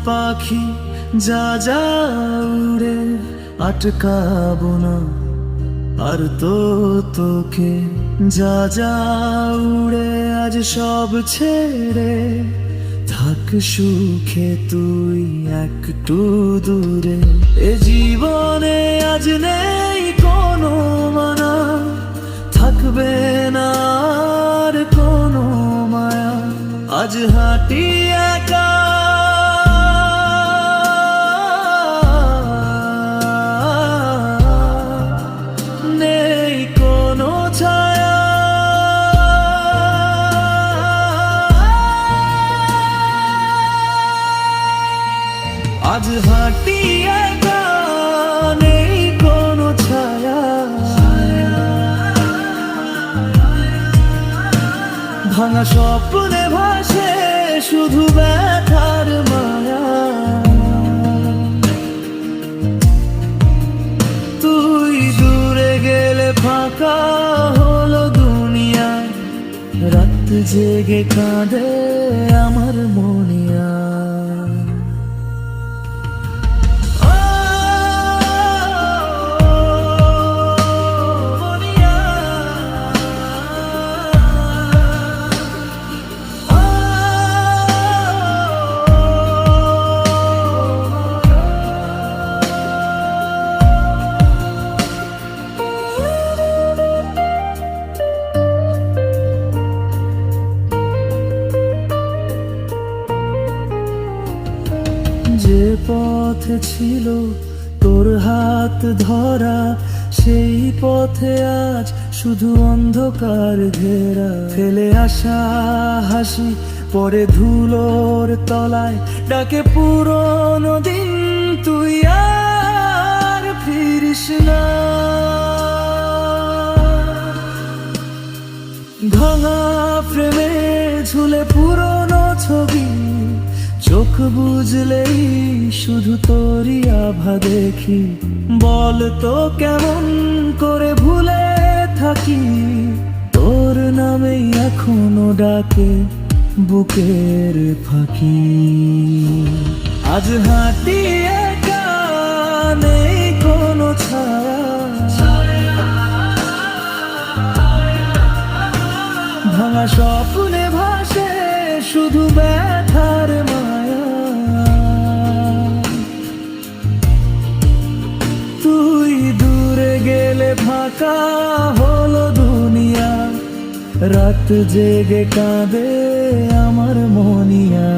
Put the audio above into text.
পাখি যা যা উড়ে, আটকাবো না আর তো তোকে। যা যা উড়ে আজ সব ছেড়ে, থাক সুখে তুই একটু দূরে। এ জীবনে আজ নেই কোনো মানা, থাকবে না আর কোনো মায়া। আজ হাঁটি একা, নেই কোনো ছায়া। আজ হাঁটি একা, নেই কোনো ছায়া। ভাঙা স্বপ্নে ভাসে শুধু ব্যথার মায়া। তুই দূরে গেলে ফাঁকা হলো দুনিয়া, রাত জেগে কাঁদে আমার মনিয়া। যে পথে ছিল তোর হাত ধরা, সেই পথে আজ শুধু অন্ধকার ঘেরা। ফেলে আসা হাসি পরে ধুলোর তলায়, ডাকে পুরনো দিন তুই আর ফিরিস না। ভাঙা প্রেমে ঝুলে পুরনো ছবি, চোখ বুঝলেই শুধু তোরই আভা দেখি। বল তো কেমন করে ভুলে থাকি, তোর নামেই এখনো ডাকে বুকের ফাঁকি। আজ হাঁটি একা, নেই কোনো ছায়া। ভাঙা স্বপ্নে ভাসে শুধু ব্যথার মায়া। তুই দূরে গেলে ফাঁকা হলো দুনিয়া, রাত জেগে কাঁদে আমার মনিয়া।